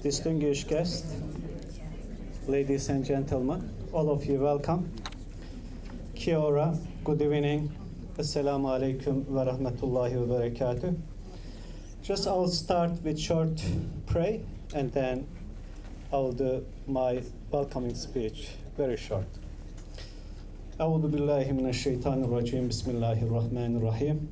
distinguished guests, ladies and gentlemen, all of you welcome. Kia ora, good evening, assalamu alaikum wa rahmatullahi wa barakatuh. Just I will start with short pray and then I will do my welcoming speech, very short. أعوذ بالله من الشيطان الرجيم بسم الله الرحمن الرحيم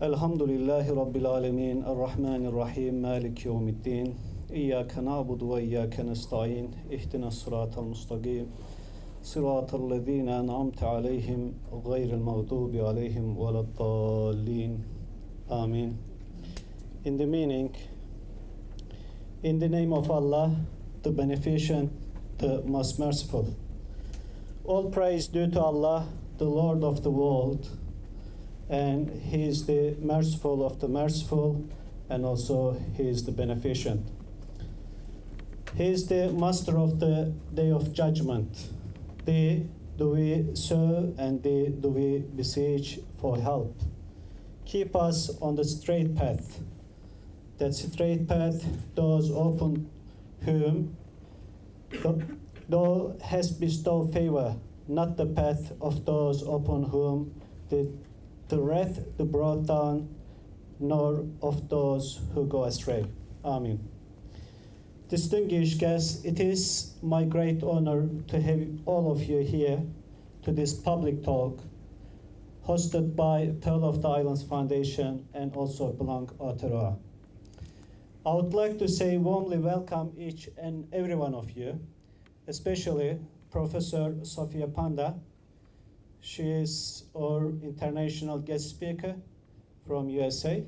الحمد لله رب العالمين الرحمن الرحيم مالك يوم الدين إياك نعبد وإياك نستعين اهدنا الصراط المستقيم صراط الذين أنعمت عليهم غير المغضوب عليهم ولا الضالين Amen. In the meaning, in the name of Allah, the Beneficent, the Most Merciful. All praise due to Allah, the Lord of the world, and He is the merciful of the merciful, and also He is the beneficent. He is the master of the day of judgment. Thee do we serve, and thee do we beseech for help. Keep us on the straight path. That straight path, those open whom Thou hast bestowed favor, not the path of those upon whom the wrath brought down, nor of those who go astray. Amen. Distinguished guests, it is my great honor to have all of you here to this public talk hosted by Pearl of the Islands Foundation and also Belong Aotearoa. I would like to say warmly welcome each and every one of you, especially Professor Sophia Pandya. She is our international guest speaker from USA.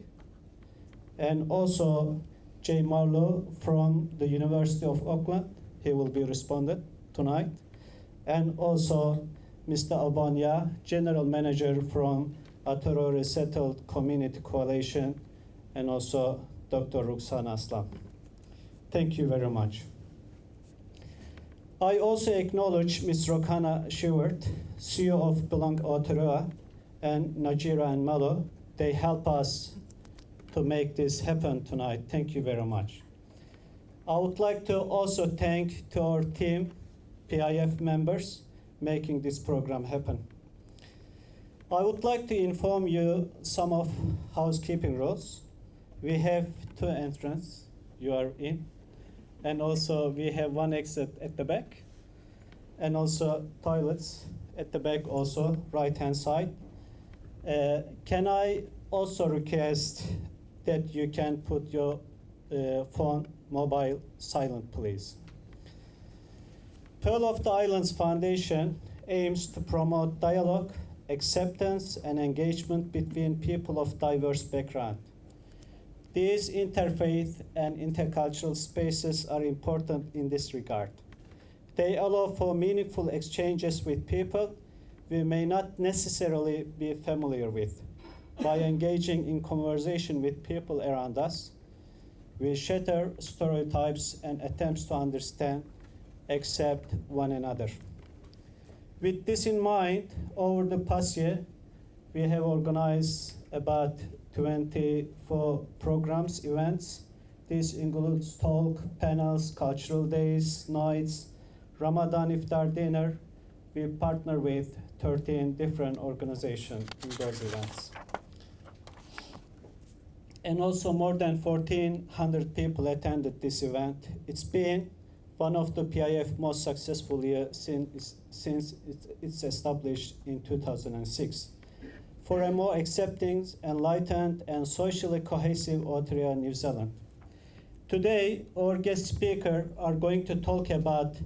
And also Jay Marlowe from the University of Auckland. He will be responded tonight. And also Mr. Albania, General Manager from Aotearoa Resettled Community Coalition, and also Dr. Ruxana Aslam. Thank you very much. I also acknowledge Ms. Rokhana Sheward, CEO of Belong Aotearoa, and Najira and Malo. They help us to make this happen tonight. Thank you very much. I would like to also thank to our team, PIF members, making this program happen. I would like to inform you some of housekeeping rules. We have two entrances you are in. And also we have one exit at the back, and also toilets at the back also, right-hand side. Can I also request that you can put your phone, mobile, silent, please. Pearl of the Islands Foundation aims to promote dialogue, acceptance, and engagement between people of diverse background. These interfaith and intercultural spaces are important in this regard. They allow for meaningful exchanges with people we may not necessarily be familiar with. By engaging in conversation with people around us, we shatter stereotypes and attempts to understand, accept one another. With this in mind, over the past year, we have organized about 24 programs, events. This includes talk, panels, cultural days, nights, Ramadan Iftar dinner. We partner with 13 different organizations in those events. And also more than 1,400 people attended this event. It's been one of the PIF most successful years since it's established in 2006. For a more accepting, enlightened, and socially cohesive Aotearoa, New Zealand. Today, our guest speakers are going to talk about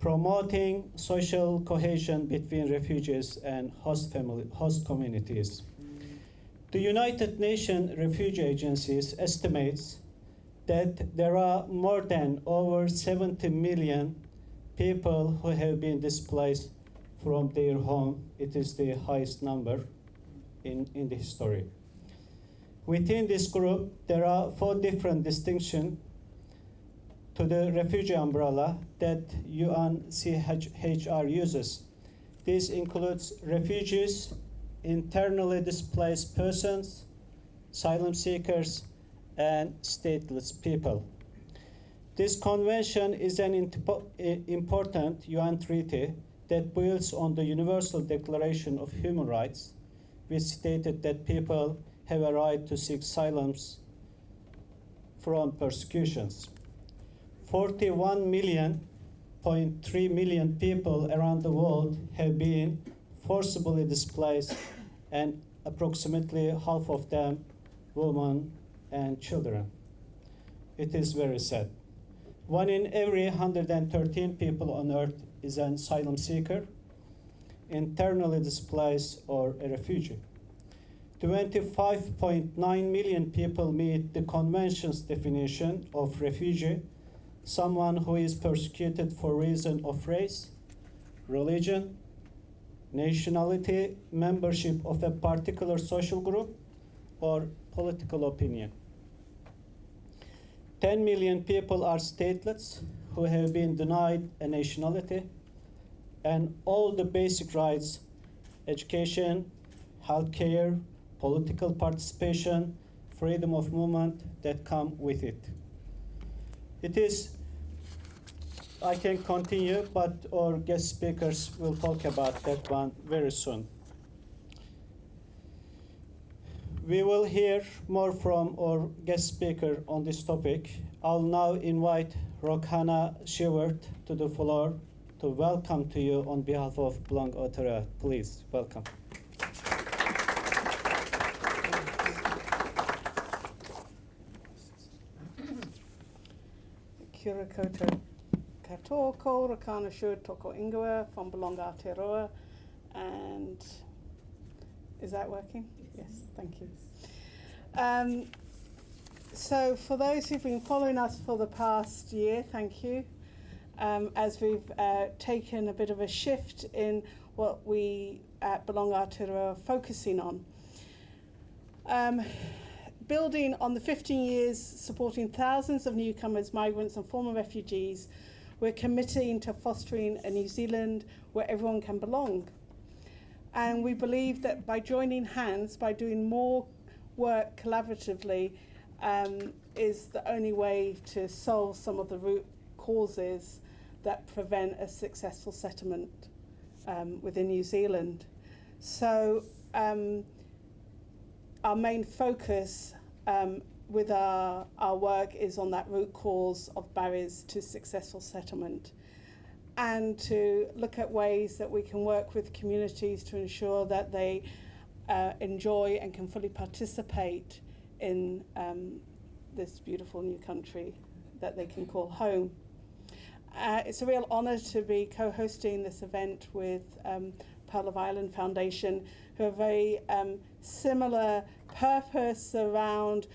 promoting social cohesion between refugees and host communities. The United Nations Refugee Agency estimates that there are more than over 70 million people who have been displaced from their home. It is the highest number in the history. Within this group, there are 4 different distinctions to the refugee umbrella that UNHCR uses. This includes refugees, internally displaced persons, asylum seekers, and stateless people. This convention is an important UN treaty that builds on the Universal Declaration of Human Rights, which stated that people have a right to seek asylum from persecutions. 41.3 million people around the world have been forcibly displaced, and approximately half of them women and children. It is very sad. 1 in every 113 people on earth is an asylum seeker, internally displaced, or a refugee. 25.9 million people meet the Convention's definition of refugee, someone who is persecuted for reason of race, religion, nationality, membership of a particular social group, or political opinion. 10 million people are stateless who have been denied a nationality and all the basic rights, education, healthcare, political participation, freedom of movement that come with it. It is, I can continue, but our guest speakers will talk about that one very soon. We will hear more from our guest speaker on this topic. I'll now invite Roxana Sheward to the floor to welcome to you on behalf of Belong Aotearoa. Please, welcome. Kia ora koutou katoa, ko Roxana Sheward toko ingoa from Belong Aotearoa. And is that working? Yes, thank you. So for those who've been following us for the past year, thank you. As we've taken a bit of a shift in what we at Belong Aotearoa are focusing on. Building on the 15 years supporting thousands of newcomers, migrants and former refugees, we're committing to fostering a New Zealand where everyone can belong. And we believe that by joining hands, by doing more work collaboratively, is the only way to solve some of the root causes that prevent a successful settlement within New Zealand. So our main focus with our work is on that root cause of barriers to successful settlement, and to look at ways that we can work with communities to ensure that they enjoy and can fully participate in this beautiful new country that they can call home. It's a real honour to be co-hosting this event with Pearl of Ireland Foundation, who have a very similar purpose around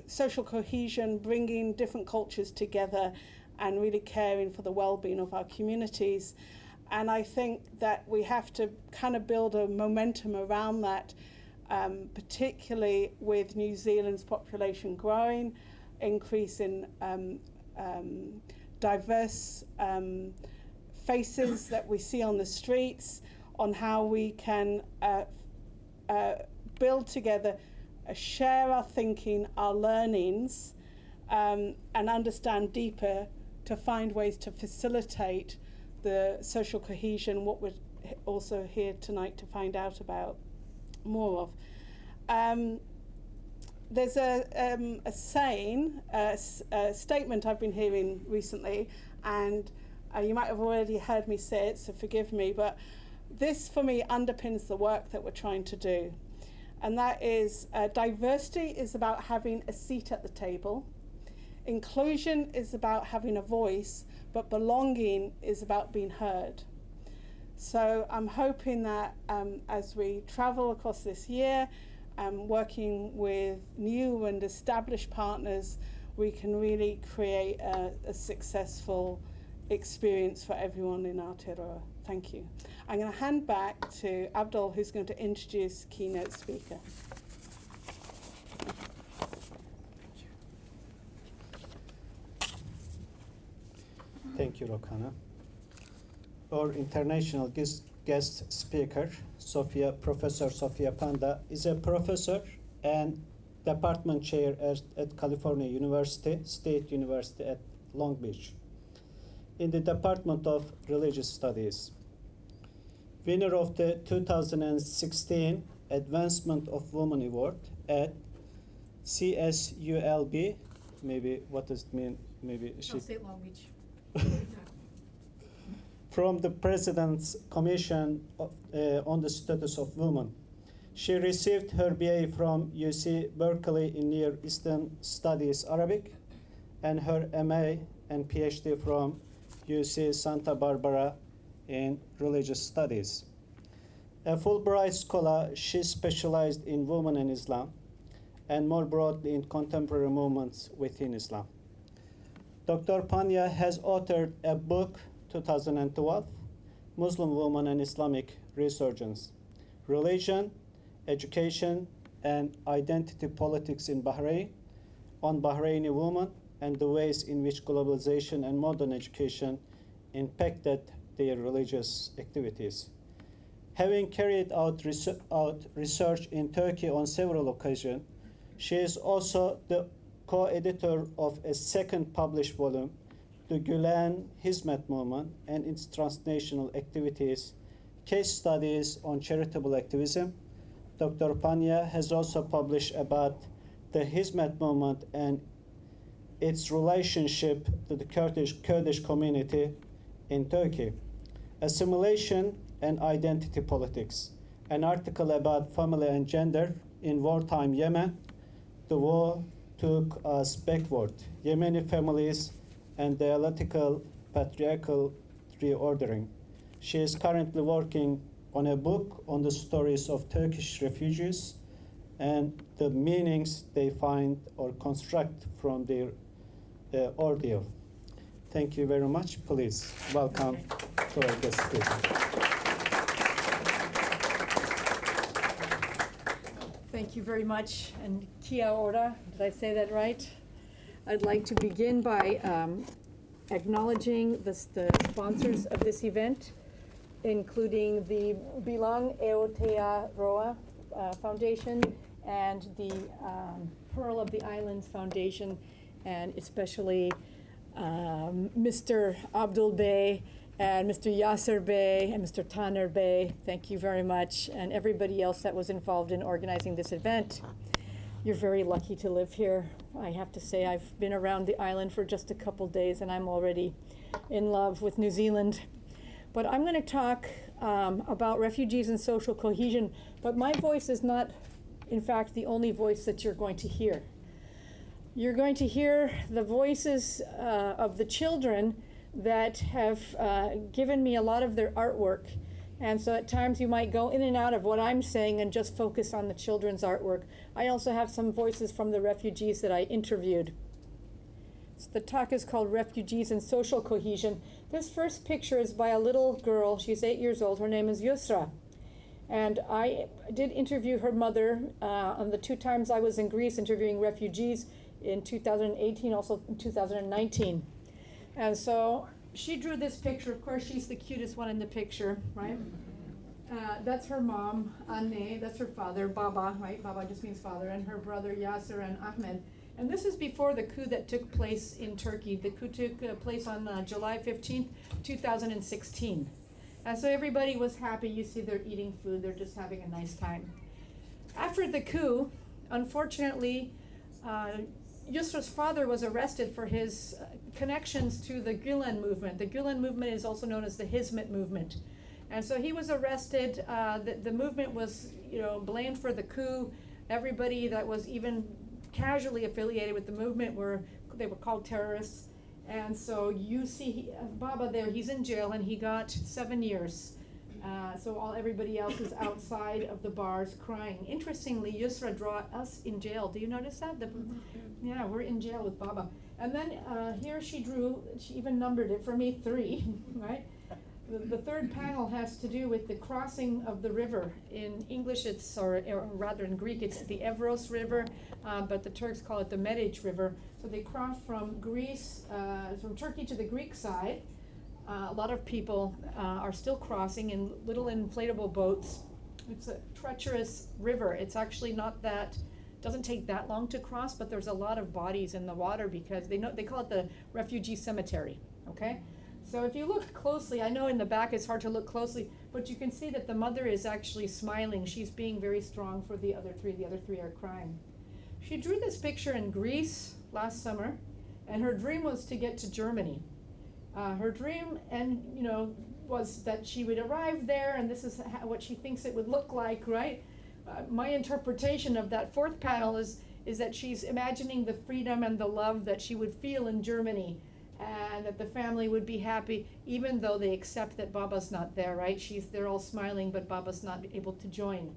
social cohesion, bringing different cultures together and really caring for the well-being of our communities. And I think that we have to kind of build a momentum around that, particularly with New Zealand's population growing, increase in diverse faces that we see on the streets, on how we can build together, share our thinking, our learnings, and understand deeper to find ways to facilitate the social cohesion, what we're also here tonight to find out about more of. There's a saying, a statement I've been hearing recently, and you might have already heard me say it, so forgive me, but this for me underpins the work that we're trying to do. And that is, diversity is about having a seat at the table. Inclusion is about having a voice, but belonging is about being heard. So I'm hoping that as we travel across this year, working with new and established partners, we can really create a successful experience for everyone in Aotearoa. Thank you. I'm going to hand back to Abdul, who's going to introduce keynote speaker. Thank you, Roxana. Our international guest speaker, Professor Sophia Pandya, is a professor and department chair at California University, State University at Long Beach, in the Department of Religious Studies. Winner of the 2016 Advancement of Women Award at CSULB. Maybe, what does it mean? Maybe she... State Long Beach. From the President's Commission on the Status of Women. She received her BA from UC Berkeley in Near Eastern Studies Arabic and her MA and PhD from UC Santa Barbara in Religious Studies. A Fulbright Scholar, she specialized in women and Islam and more broadly in contemporary movements within Islam. Dr. Pandya has authored a book, 2012, Muslim Women and Islamic Resurgence, Religion, Education, and Identity Politics in Bahrain, on Bahraini women and the ways in which globalization and modern education impacted their religious activities. Having carried out research in Turkey on several occasions, she is also the co-editor of a second published volume, The Gülen Hizmet Movement and its Transnational Activities, Case Studies on Charitable Activism. Dr. Pandya has also published about the Hizmet movement and its relationship to the Kurdish community in Turkey, Assimilation and Identity Politics, an article about family and gender in wartime Yemen. The war took us backward, Yemeni families and dialectical patriarchal reordering. She is currently working on a book on the stories of Turkish refugees and the meanings they find or construct from their ordeal. Thank you very much. Please welcome to our guest speaker. Thank you very much, and kia ora, did I say that right? I'd like to begin by acknowledging the sponsors of this event, including the Belong Aotearoa Foundation and the Pearl of the Islands Foundation, and especially Mr. Abdul Bey and Mr. Yasser Bey and Mr. Taner Bey. Thank you very much, and everybody else that was involved in organizing this event. You're very lucky to live here. I have to say, I've been around the island for just a couple days and I'm already in love with New Zealand. But I'm going to talk about refugees and social cohesion, but my voice is not, in fact, the only voice that you're going to hear. You're going to hear the voices of the children that have given me a lot of their artwork. And so at times you might go in and out of what I'm saying and just focus on the children's artwork. I also have some voices from the refugees that I interviewed. So the talk is called Refugees and Social Cohesion. This first picture is by a little girl. She's 8 years old. Her name is Yusra. And I did interview her mother on the 2 times I was in Greece interviewing refugees in 2018, also in 2019. And so she drew this picture. Of course, she's the cutest one in the picture, right? That's her mom, Anne. That's her father, Baba, right? Baba just means father, and her brother Yasser and Ahmed. And this is before the coup that took place in Turkey. The coup took place on July 15th, 2016. And so everybody was happy. You see they're eating food. They're just having a nice time. After the coup, unfortunately, Yusra's father was arrested for his connections to the Gülen movement. The Gülen movement is also known as the Hizmet movement. And so he was arrested. The movement was, blamed for the coup. Everybody that was even casually affiliated with the movement were called terrorists. And so you see Baba there, he's in jail and he got 7 years. So everybody else is outside of the bars crying. Interestingly, Yusra drew us in jail. Do you notice that? Yeah, we're in jail with Baba. And then here she even numbered it for me 3, right? The third panel has to do with the crossing of the river. In English, or rather in Greek, it's the Evros River, but the Turks call it the Medic River. So they cross from Greece, from Turkey to the Greek side. A lot of people are still crossing in little inflatable boats. It's a treacherous river. It's actually not that doesn't take that long to cross, but there's a lot of bodies in the water because they call it the refugee cemetery, okay? So if you look closely, I know in the back it's hard to look closely, but you can see that the mother is actually smiling. She's being very strong for the other three. The other three are crying. She drew this picture in Greece last summer, and her dream was to get to Germany. Her dream, was that she would arrive there, and this is what she thinks it would look like, right? My interpretation of that fourth panel is that she's imagining the freedom and the love that she would feel in Germany, and that the family would be happy, even though they accept that Baba's not there, right? They're all smiling, but Baba's not able to join.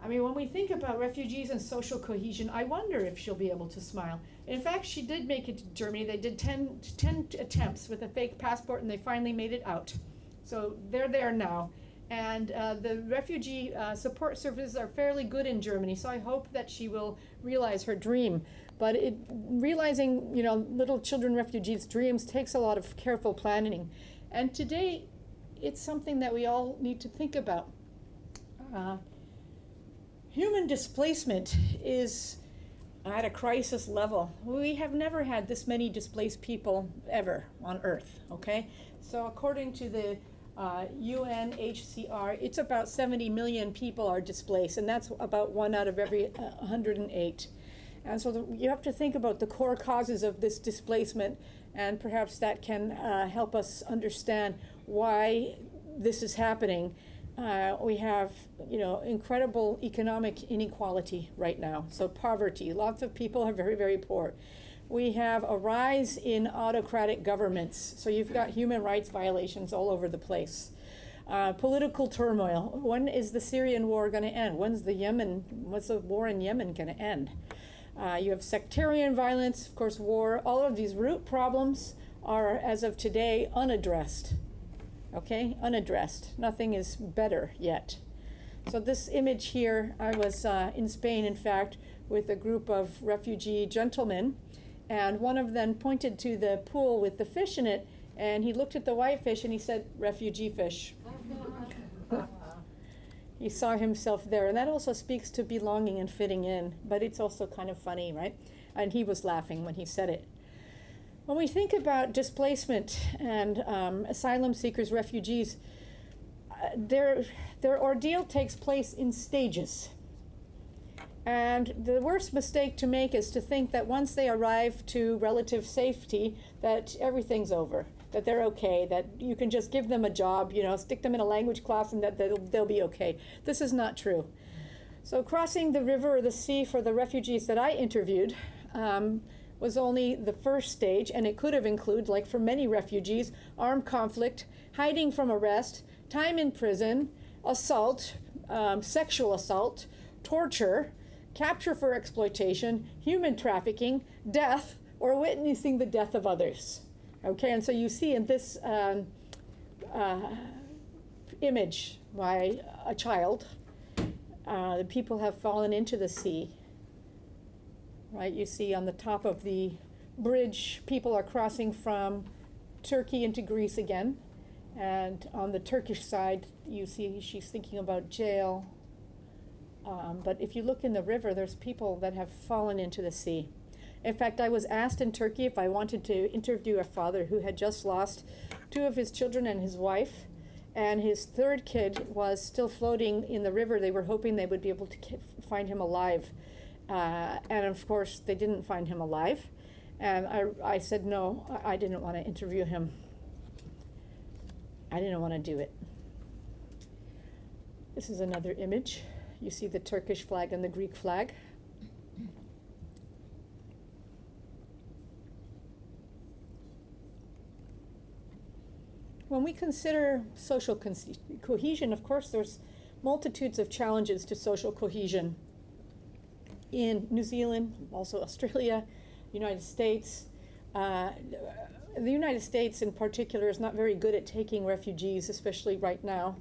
I mean, when we think about refugees and social cohesion, I wonder if she'll be able to smile. In fact, she did make it to Germany. They did 10 attempts with a fake passport, and they finally made it out. So they're there now. And the refugee support services are fairly good in Germany, so I hope that she will realize her dream. But realizing, little children refugees' dreams takes a lot of careful planning. And today, it's something that we all need to think about. Human displacement is at a crisis level. We have never had this many displaced people ever on Earth, okay? So according to the UNHCR, it's about 70 million people are displaced, and that's about 1 out of every 108. And so you have to think about the core causes of this displacement, and perhaps that can help us understand why this is happening. We have, incredible economic inequality right now. So poverty, lots of people are very, very poor. We have a rise in autocratic governments. So you've got human rights violations all over the place. Political turmoil. When is the Syrian war going to end? What's the war in Yemen going to end? You have sectarian violence, of course, war. All of these root problems are, as of today, unaddressed. Okay, unaddressed. Nothing is better yet. So this image here, I was in Spain, in fact, with a group of refugee gentlemen, and one of them pointed to the pool with the fish in it, and he looked at the white fish and he said, "Refugee fish." He saw himself there, and that also speaks to belonging and fitting in, but it's also kind of funny, right? And he was laughing when he said it. When we think about displacement and asylum seekers, refugees, their ordeal takes place in stages. And the worst mistake to make is to think that once they arrive to relative safety, that everything's over, that they're okay, that you can just give them a job, stick them in a language class and that they'll be okay. This is not true. So crossing the river or the sea for the refugees that I interviewed was only the first stage, and it could have included, like for many refugees, armed conflict, hiding from arrest, time in prison, assault, sexual assault, torture, capture for exploitation, human trafficking, death, or witnessing the death of others. Okay, and so you see in this image by a child, the people have fallen into the sea. Right, you see on the top of the bridge, people are crossing from Turkey into Greece again. And on the Turkish side, you see she's thinking about jail. But if you look in the river, there's people that have fallen into the sea. In fact, I was asked in Turkey if I wanted to interview a father who had just lost 2 of his children and his wife, and his 3rd kid was still floating in the river. They were hoping they would be able to find him alive. And of course, they didn't find him alive. And I said, no, I didn't want to interview him. I didn't want to do it. This is another image. You see the Turkish flag and the Greek flag. When we consider social cohesion, of course, there's multitudes of challenges to social cohesion. In New Zealand, also Australia, United States. The United States in particular is not very good at taking refugees, especially right now.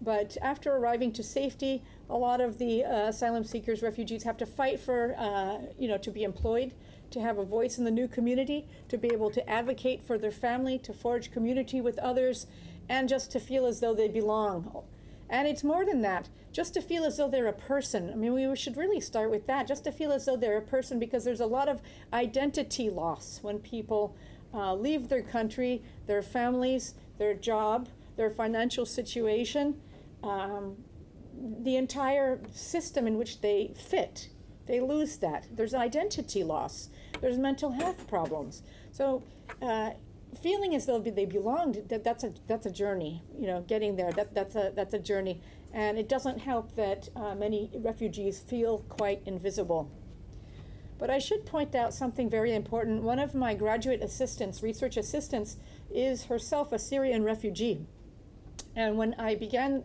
But after arriving to safety, a lot of the asylum seekers, refugees have to fight for, to be employed, to have a voice in the new community, to be able to advocate for their family, to forge community with others, and just to feel as though they belong. And it's more than that, just to feel as though they're a person. I mean, we should really start with that, just to feel as though they're a person, because there's a lot of identity loss when people leave their country, their families, their job, their financial situation, the entire system in which they fit. They lose that. There's identity loss. There's mental health problems. So feeling as though they belonged, that's a journey. Getting there, that's a journey. And it doesn't help that many refugees feel quite invisible. But I should point out something very important. One of my graduate assistants, research assistants, is herself a Syrian refugee. And when I began,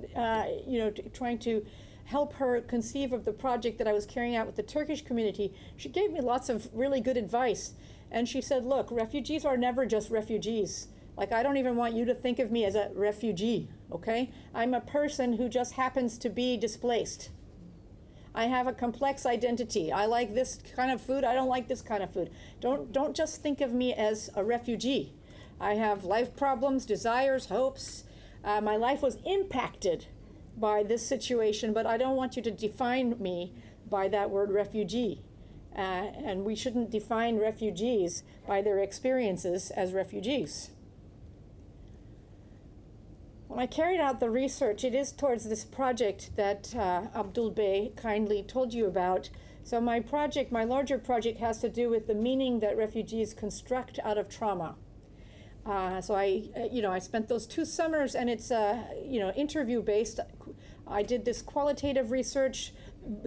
trying to help her conceive of the project that I was carrying out with the Turkish community, she gave me lots of really good advice. And she said, look, refugees are never just refugees. Like, I don't even want you to think of me as a refugee, okay? I'm a person who just happens to be displaced. I have a complex identity. I like this kind of food. I don't like this kind of food. Don't just think of me as a refugee. I have life problems, desires, hopes. My life was impacted by this situation, but I don't want you to define me by that word refugee. And we shouldn't define refugees by their experiences as refugees. When I carried out the research, it is towards this project that Abdul Bey kindly told you about. So my larger project, has to do with the meaning that refugees construct out of trauma. So I spent those 2 summers, and it's interview-based. I did this qualitative research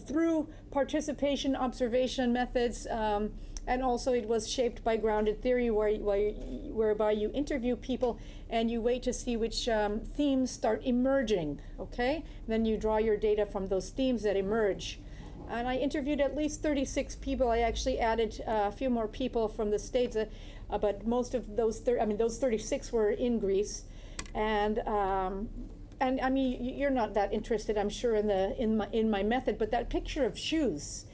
through participation observation methods, and also it was shaped by grounded theory, whereby you interview people and you wait to see which themes start emerging, okay? Then you draw your data from those themes that emerge. And I interviewed at least 36 people. I actually added a few more people from the States, but most of those, those 36 were in Greece. And I mean, you're not that interested, I'm sure, in my method, but that picture of shoes,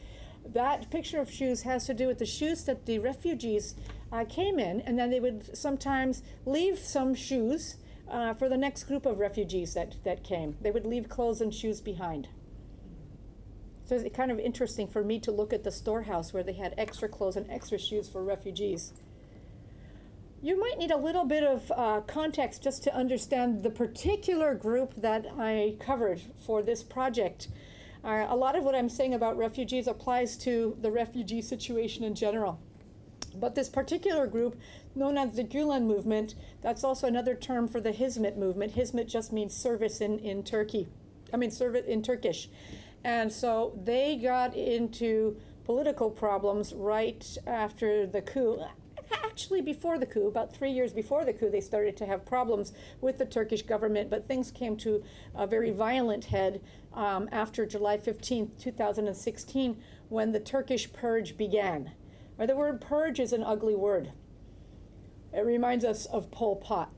has to do with the shoes that the refugees came in, and then they would sometimes leave some shoes for the next group of refugees that came. They would leave clothes and shoes behind. So it's kind of interesting for me to look at the storehouse where they had extra clothes and extra shoes for refugees. You might need a little bit of context just to understand the particular group that I covered for this project. A lot of what I'm saying about refugees applies to the refugee situation in general. But this particular group, known as the Gülen movement, that's also another term for the Hizmet movement. Hizmet just means service in Turkey. Service in Turkish. And so they got into political problems right after the coup. Actually, before the coup, about 3 years before the coup, they started to have problems with the Turkish government, but things came to a very violent head after July 15th, 2016, when the Turkish purge began. Or the word purge is an ugly word. It reminds us of Pol Pot.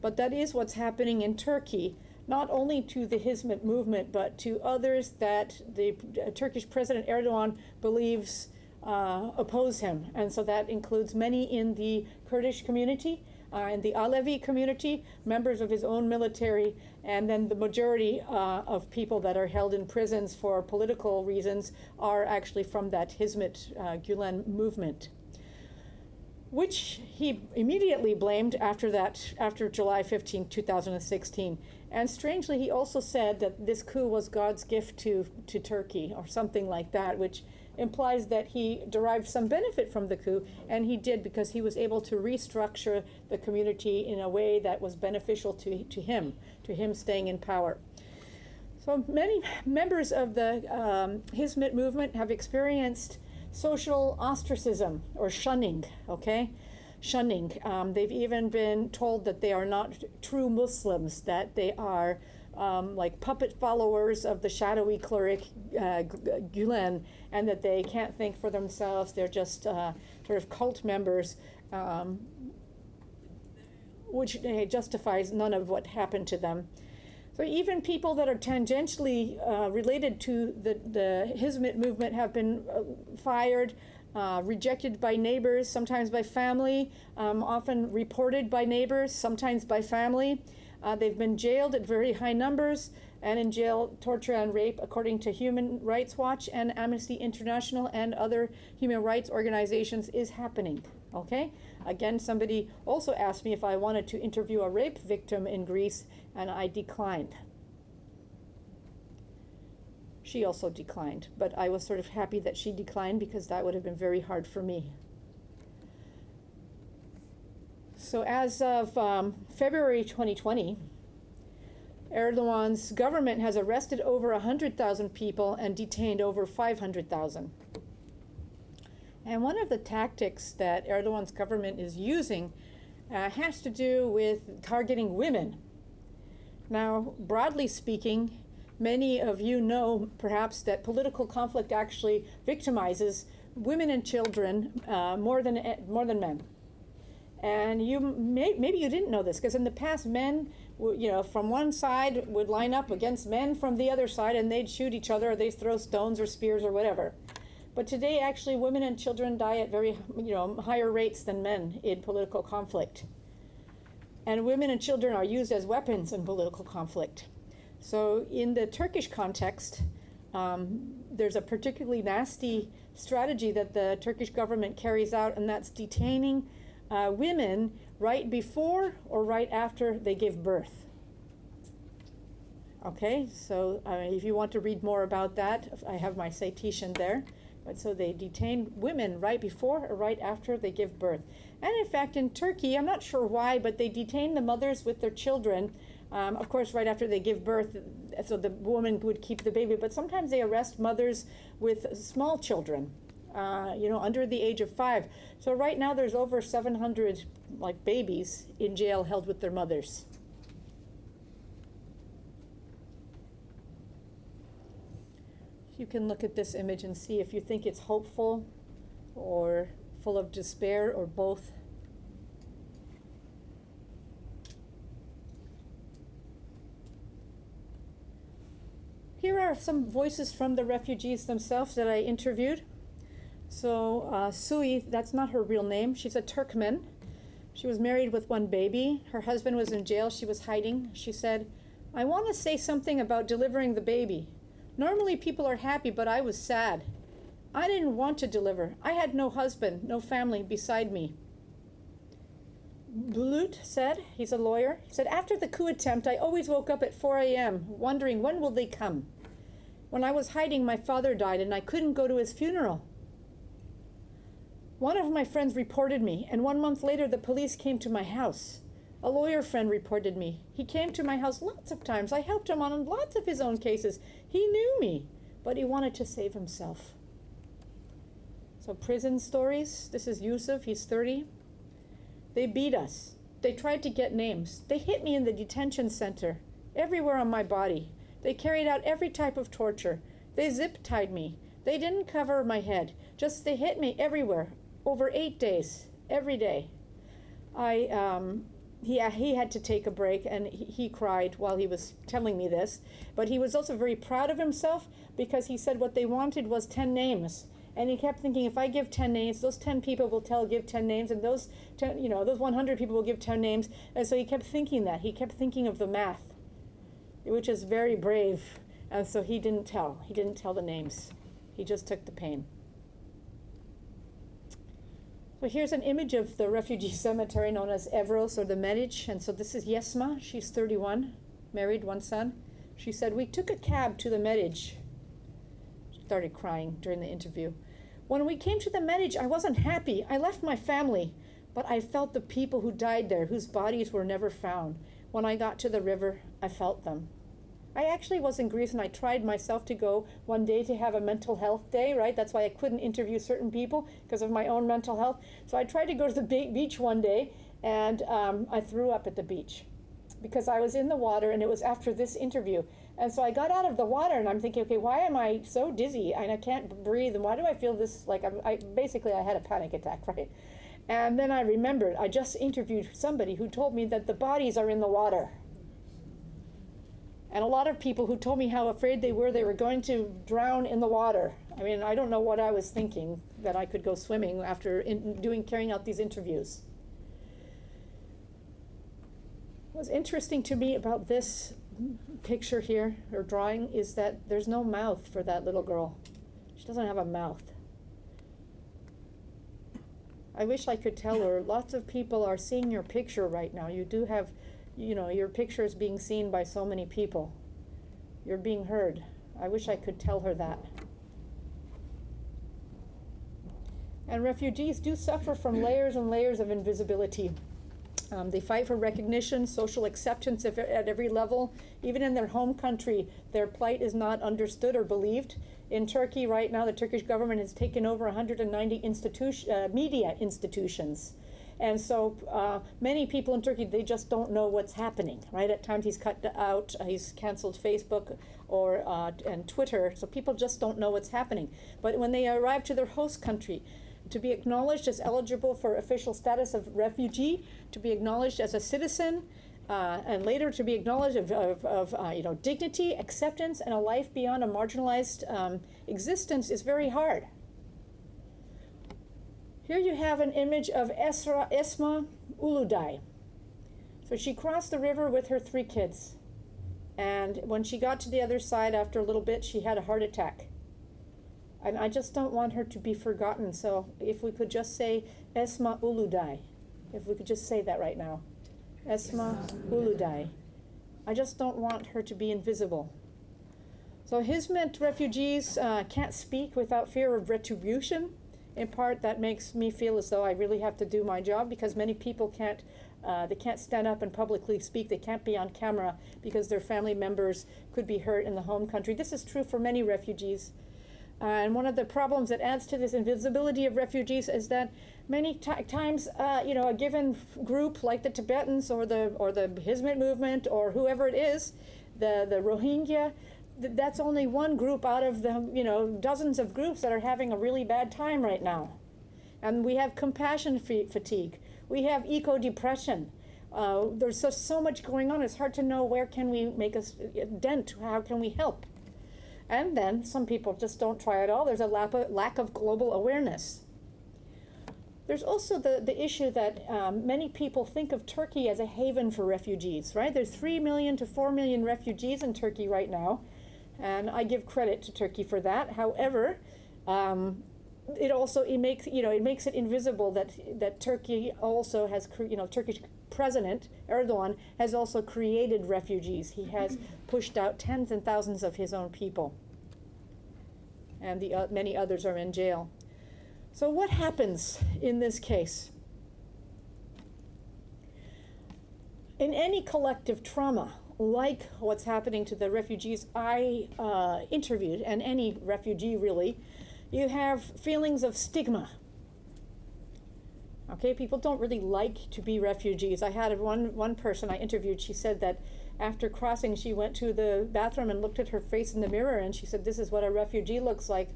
But that is what's happening in Turkey, not only to the Hizmet movement, but to others that the Turkish President Erdogan believes oppose him. And so that includes many in the Kurdish community, in the Alevi community, members of his own military, and then the majority of people that are held in prisons for political reasons are actually from that Hizmet Gülen movement, which he immediately blamed after July 15, 2016. And strangely, he also said that this coup was God's gift to Turkey, or something like that, which implies that he derived some benefit from the coup, and he did, because he was able to restructure the community in a way that was beneficial to him staying in power. So many members of the Hizmet movement have experienced social ostracism or shunning, okay? Shunning. They've even been told that they are not true Muslims, that they are like puppet followers of the shadowy cleric Gülen, and that they can't think for themselves. They're just sort of cult members, which justifies none of what happened to them. So even people that are tangentially related to the Hizmet movement have been fired, rejected by neighbors, sometimes by family, often reported by neighbors, sometimes by family. They've been jailed at very high numbers. and in jail, torture and rape, according to Human Rights Watch and Amnesty International and other human rights organizations, is happening. Okay? Again, somebody also asked me if I wanted to interview a rape victim in Greece, and I declined. She also declined, but I was sort of happy that she declined because that would have been very hard for me. So as of February 2020, Erdogan's government has arrested over 100,000 people and detained over 500,000. And one of the tactics that Erdogan's government is using has to do with targeting women. Now, broadly speaking, many of you know perhaps that political conflict actually victimizes women and children more than men. And maybe you didn't know this, because in the past, men, from one side would line up against men from the other side, and they'd shoot each other, or they'd throw stones or spears or whatever. But today, actually, women and children die at very, higher rates than men in political conflict. And women and children are used as weapons in political conflict. So in the Turkish context, there's a particularly nasty strategy that the Turkish government carries out, and that's detaining women right before or right after they give birth. Okay, so if you want to read more about that, I have my citation there. But so they detain women right before or right after they give birth. And in fact, in Turkey, I'm not sure why, but they detain the mothers with their children, of course, right after they give birth, so the woman would keep the baby. But sometimes they arrest mothers with small children, under the age of 5. So right now there's over 700 babies in jail held with their mothers. You can look at this image and see if you think it's hopeful or full of despair or both. Here are some voices from the refugees themselves that I interviewed. So Sui, that's not her real name. She's a Turkmen. She was married with 1 baby. Her husband was in jail. She was hiding. She said, "I want to say something about delivering the baby. Normally people are happy, but I was sad. I didn't want to deliver. I had no husband, no family beside me." Blut said, he's a lawyer, he said, "After the coup attempt, I always woke up at 4 a.m. wondering when will they come. When I was hiding, my father died and I couldn't go to his funeral. One of my friends reported me, and 1 month later the police came to my house. A lawyer friend reported me. He came to my house lots of times. I helped him on lots of his own cases. He knew me, but he wanted to save himself." So prison stories. This is Yusuf, he's 30. "They beat us. They tried to get names. They hit me in the detention center, everywhere on my body. They carried out every type of torture. They zip-tied me. They didn't cover my head. Just they hit me everywhere, over 8 days, every day." He had to take a break, and he cried while he was telling me this. But he was also very proud of himself, because he said what they wanted was 10 names. And he kept thinking, if I give 10 names, those 10 people will give 10 names, and those 10, those 100 people will give 10 names. And so he kept thinking that. He kept thinking of the math, which is very brave. And so he didn't tell. He didn't tell the names. He just took the pain. So here's an image of the refugee cemetery known as Evros, or the Medic. And so this is Yesma. She's 31, married, 1 son. She said, "We took a cab to the Medic." She started crying during the interview. "When we came to the Medic, I wasn't happy. I left my family, but I felt the people who died there, whose bodies were never found. When I got to the river, I felt them." I actually was in Greece, and I tried myself to go one day to have a mental health day, right? That's why I couldn't interview certain people, because of my own mental health. So I tried to go to the beach one day, and I threw up at the beach because I was in the water, and it was after this interview. And so I got out of the water, and I'm thinking, okay, why am I so dizzy and I can't breathe, and why do I feel this, like I had a panic attack, right? And then I remembered I just interviewed somebody who told me that the bodies are in the water. And a lot of people who told me how afraid they were going to drown in the water. I mean, I don't know what I was thinking, that I could go swimming after carrying out these interviews. What's interesting to me about this picture here, or drawing, is that there's no mouth for that little girl. She doesn't have a mouth. I wish I could tell her, lots of people are seeing your picture right now. You do have, your picture is being seen by so many people. You're being heard. I wish I could tell her that. And refugees do suffer from layers and layers of invisibility. They fight for recognition, social acceptance at every level. Even in their home country, their plight is not understood or believed. In Turkey right now, the Turkish government has taken over 190 media institutions. And so many people in Turkey, they just don't know what's happening, right? At times he's cut out, he's canceled Facebook and Twitter, so people just don't know what's happening. But when they arrive to their host country, to be acknowledged as eligible for official status of refugee, to be acknowledged as a citizen, and later to be acknowledged of dignity, acceptance, and a life beyond a marginalized existence is very hard. Here you have an image of Esma Uludai. So she crossed the river with her 3 kids. And when she got to the other side, after a little bit, she had a heart attack. And I just don't want her to be forgotten. So if we could just say Esma Uludai, if we could just say that right now. Esma Uludai. I just don't want her to be invisible. So Hizmet refugees can't speak without fear of retribution. In part, that makes me feel as though I really have to do my job, because many people can't stand up and publicly speak. They can't be on camera because their family members could be hurt in the home country. This is true for many refugees. And one of the problems that adds to this invisibility of refugees is that many times, a given group like the Tibetans or the Hizmet movement or whoever it is, the Rohingya, that's only one group out of the dozens of groups that are having a really bad time right now. And we have compassion fatigue. We have eco-depression. There's just so much going on. It's hard to know where can we make a dent. How can we help? And then some people just don't try at all. There's a lack of global awareness. There's also the issue that many people think of Turkey as a haven for refugees, right? There's 3 million to 4 million refugees in Turkey right now, and I give credit to Turkey for that. However, it makes it invisible that Turkey also has, Turkish President Erdogan has also created refugees. He has pushed out tens and thousands of his own people, and many others are in jail. So what happens in this case? In any collective trauma, like what's happening to the refugees I interviewed, and any refugee really, you have feelings of stigma. Okay, people don't really like to be refugees. I had one person I interviewed, she said that after crossing, she went to the bathroom and looked at her face in the mirror, and she said, this is what a refugee looks like.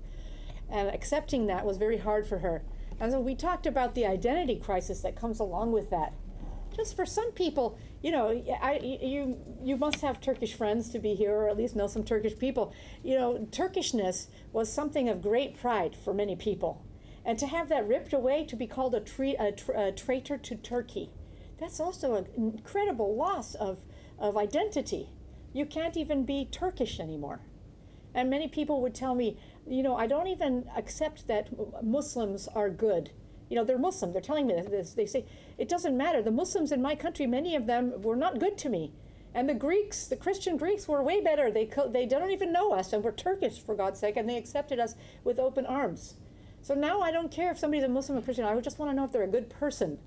And accepting that was very hard for her. And so we talked about the identity crisis that comes along with that. Just for some people, you must have Turkish friends to be here, or at least know some Turkish people. Turkishness was something of great pride for many people. And to have that ripped away, to be called a traitor to Turkey, that's also an incredible loss of identity. You can't even be Turkish anymore. And many people would tell me, I don't even accept that Muslims are good. They're Muslim. They're telling me this. They say, it doesn't matter. The Muslims in my country, many of them were not good to me. And the Greeks, the Christian Greeks, were way better. They don't even know us, and we're Turkish, for God's sake, and they accepted us with open arms. So now I don't care if somebody's a Muslim or Christian. I just want to know if they're a good person.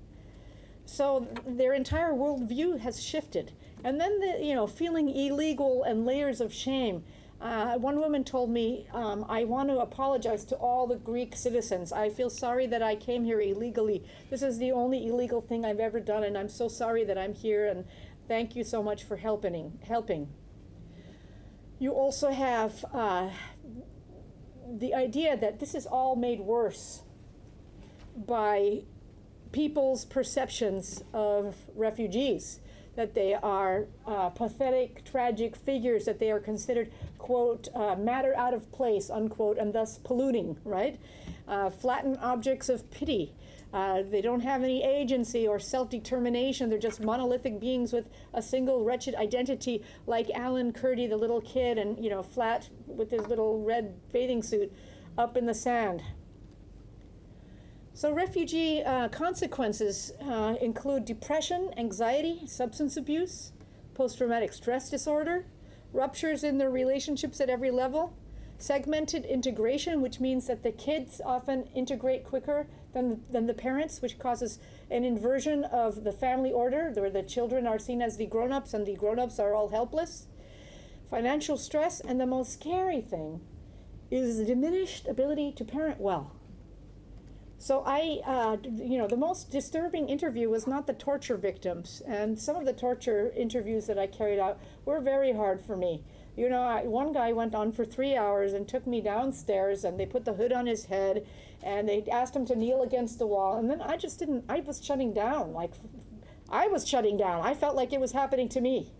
So their entire worldview has shifted. And then feeling illegal and layers of shame. One woman told me, I want to apologize to all the Greek citizens. I feel sorry that I came here illegally. This is the only illegal thing I've ever done, and I'm so sorry that I'm here, and thank you so much for helping. You also have the idea that this is all made worse by people's perceptions of refugees. that they are pathetic, tragic figures, that they are considered, quote, matter out of place, unquote, and thus polluting, right? Flattened objects of pity. They don't have any agency or self-determination. They're just monolithic beings with a single wretched identity, like Alan Kurdi, the little kid, and, you know, flat with his little red bathing suit up in the sand. So refugee consequences include depression, anxiety, substance abuse, post-traumatic stress disorder, ruptures in their relationships at every level, segmented integration, which means that the kids often integrate quicker than the parents, which causes an inversion of the family order, where the children are seen as the grown-ups and the grown-ups are all helpless, financial stress, and the most scary thing is the diminished ability to parent well. So the most disturbing interview was not the torture victims, and some of the torture interviews that I carried out were very hard for me. You know, one guy went on for 3 hours and took me downstairs, and they put the hood on his head, and they asked him to kneel against the wall, and then I was shutting down. I felt like it was happening to me.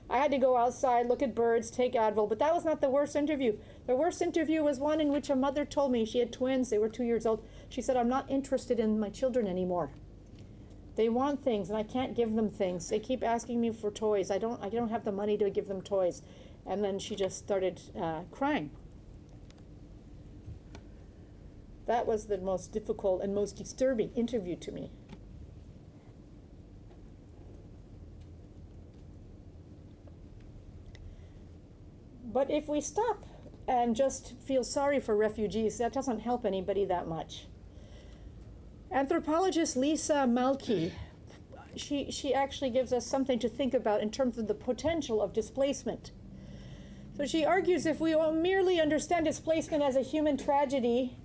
I had to go outside, look at birds, take Advil, but that was not the worst interview. The worst interview was one in which a mother told me, she had twins, they were 2 years old. She said, I'm not interested in my children anymore. They want things, and I can't give them things. They keep asking me for toys. I don't have the money to give them toys. And then she just started crying. That was the most difficult and most disturbing interview to me. But if we stop and just feel sorry for refugees, that doesn't help anybody that much. Anthropologist Lisa Malki, she actually gives us something to think about in terms of the potential of displacement. So she argues if we merely understand displacement as a human tragedy,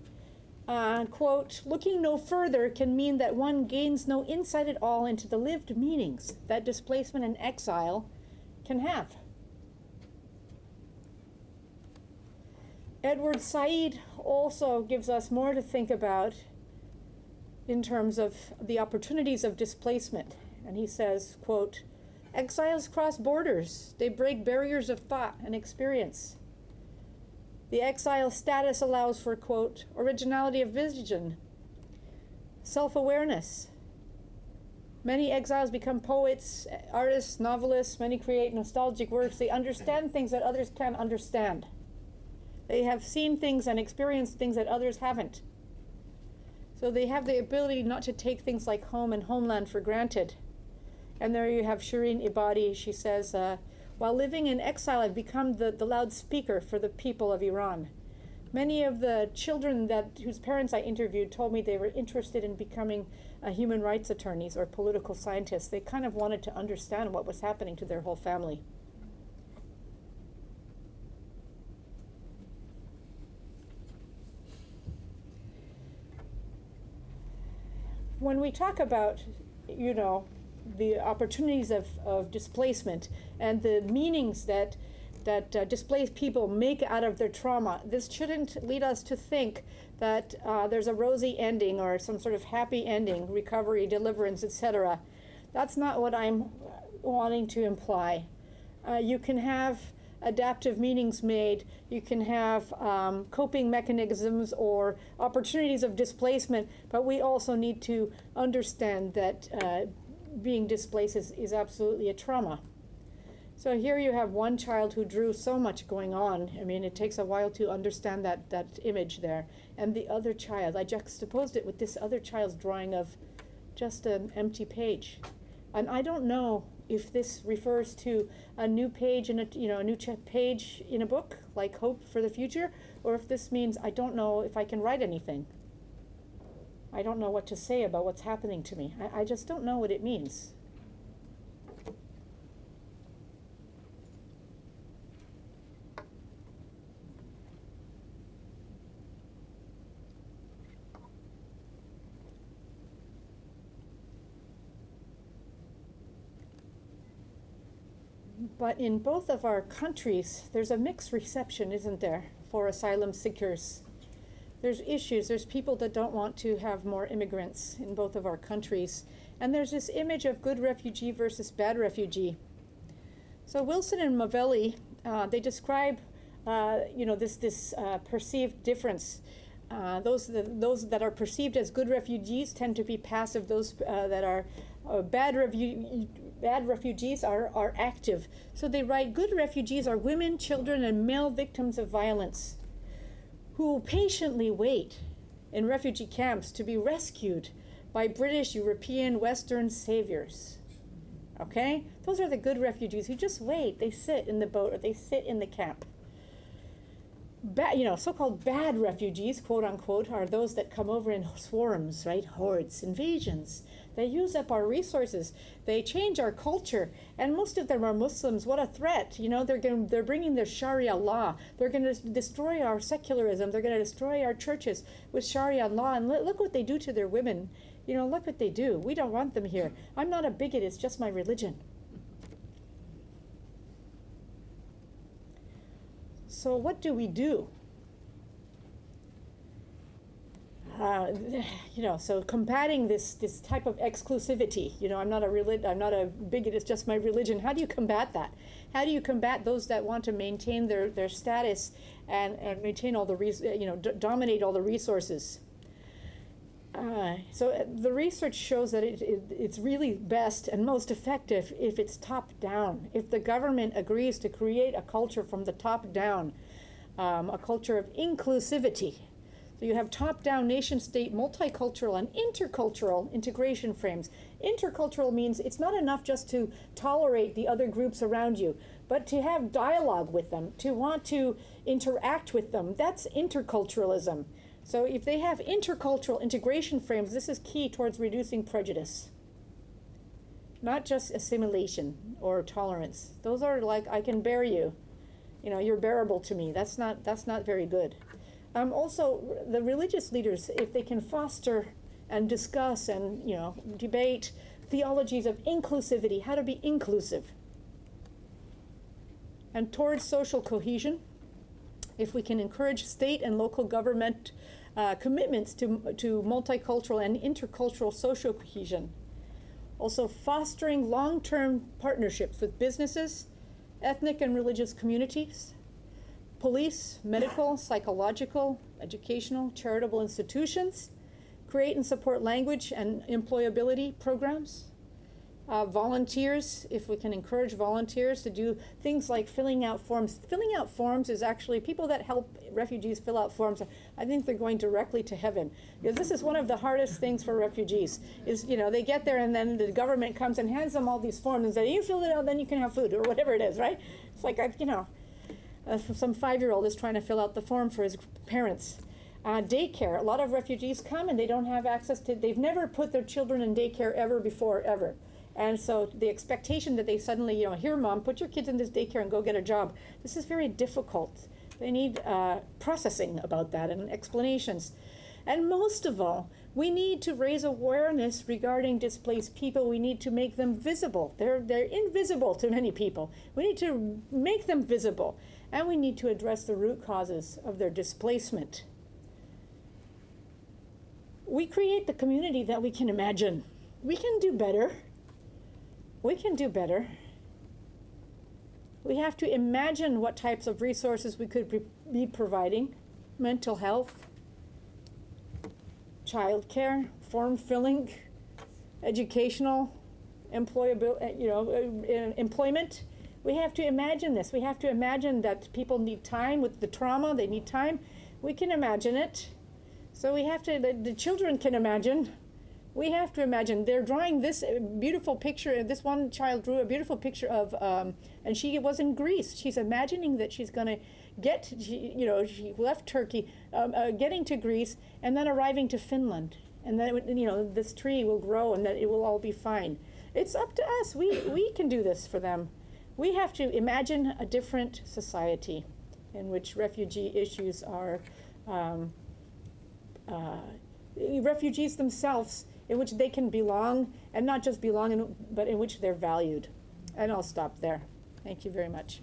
quote, looking no further can mean that one gains no insight at all into the lived meanings that displacement and exile can have. Edward Said also gives us more to think about in terms of the opportunities of displacement. And he says, quote, exiles cross borders. They break barriers of thought and experience. The exile status allows for, quote, originality of vision, self-awareness. Many exiles become poets, artists, novelists. Many create nostalgic works. They understand things that others can't understand. They have seen things and experienced things that others haven't. So they have the ability not to take things like home and homeland for granted. And there you have Shireen Ebadi. She says, while living in exile, I've become the loudspeaker for the people of Iran. Many of the children whose parents I interviewed told me they were interested in becoming human rights attorneys or political scientists. They kind of wanted to understand what was happening to their whole family. When we talk about, you know, the opportunities of displacement and the meanings that displaced people make out of their trauma, this shouldn't lead us to think that there's a rosy ending or some sort of happy ending, recovery, deliverance, etc. That's not what I'm wanting to imply. You can have adaptive meanings made, you can have coping mechanisms or opportunities of displacement, but we also need to understand that being displaced is absolutely a trauma. So here you have one child who drew so much going on. I mean, it takes a while to understand that image there. And the other child, I juxtaposed it with this other child's drawing of just an empty page. And I don't know if this refers to a new page in page in a book, like Hope for the Future, or if this means I don't know if I can write anything. I don't know what to say about what's happening to me. I just don't know what it means. But in both of our countries, there's a mixed reception, isn't there, for asylum seekers? There's issues. There's people that don't want to have more immigrants in both of our countries. And there's this image of good refugee versus bad refugee. So Wilson and Mavelli, they describe, this perceived difference. Those that are perceived as good refugees tend to be passive. Those that are bad refugees are active. So they write, good refugees are women, children, and male victims of violence who patiently wait in refugee camps to be rescued by British, European, Western saviors. Okay? Those are the good refugees who just wait. They sit in the boat or they sit in the camp. So-called bad refugees, quote unquote, are those that come over in swarms, right? Hordes, invasions. They use up our resources. They change our culture, and most of them are Muslims. What a threat! They're bringing their Sharia law. They're going to destroy our secularism. They're going to destroy our churches with Sharia law. And look what they do to their women. Look what they do. We don't want them here. I'm not a bigot. It's just my religion. So what do we do? So combating this type of exclusivity. I'm not a bigot. It's just my religion. How do you combat that? How do you combat those that want to maintain their status and maintain all the dominate all the resources? So the research shows that it's really best and most effective if it's top down. If the government agrees to create a culture from the top down, a culture of inclusivity. So you have top-down nation-state, multicultural, and intercultural integration frames. Intercultural means it's not enough just to tolerate the other groups around you, but to have dialogue with them, to want to interact with them. That's interculturalism. So if they have intercultural integration frames, this is key towards reducing prejudice. Not just assimilation or tolerance. Those are like, I can bear you. You're bearable to me. That's not very good. Also, the religious leaders, if they can foster and discuss and debate theologies of inclusivity, how to be inclusive, and towards social cohesion, if we can encourage state and local government commitments to multicultural and intercultural social cohesion. Also fostering long-term partnerships with businesses, ethnic and religious communities, police, medical, psychological, educational, charitable institutions, create and support language and employability programs, volunteers, if we can encourage volunteers to do things like filling out forms. Filling out forms is actually, people that help refugees fill out forms, I think they're going directly to heaven. Because this is one of the hardest things for refugees, is, they get there and then the government comes and hands them all these forms and says, you fill it out, then you can have food, or whatever it is, right? It's like, some 5-year-old is trying to fill out the form for his parents. Daycare, a lot of refugees come and they don't have access to, they've never put their children in daycare ever. And so the expectation that they suddenly, here, Mom, put your kids in this daycare and go get a job. This is very difficult. They need processing about that and explanations. And most of all, we need to raise awareness regarding displaced people. We need to make them visible. They're invisible to many people. We need to make them visible. And we need to address the root causes of their displacement. We create the community that we can imagine. We can do better. We can do better. We have to imagine what types of resources we could be providing. Mental health, childcare, form filling, educational, employment. We have to imagine this. We have to imagine that people need time with the trauma. They need time. We can imagine it. So we have to, the children can imagine. We have to imagine. They're drawing this beautiful picture. This one child drew a beautiful picture of, and she was in Greece. She's imagining that she's going to she left Turkey, getting to Greece, and then arriving to Finland. And then, this tree will grow and that it will all be fine. It's up to us. We can do this for them. We have to imagine a different society in which refugee issues are, refugees themselves, in which they can belong, and not just belong, but in which they're valued. And I'll stop there. Thank you very much.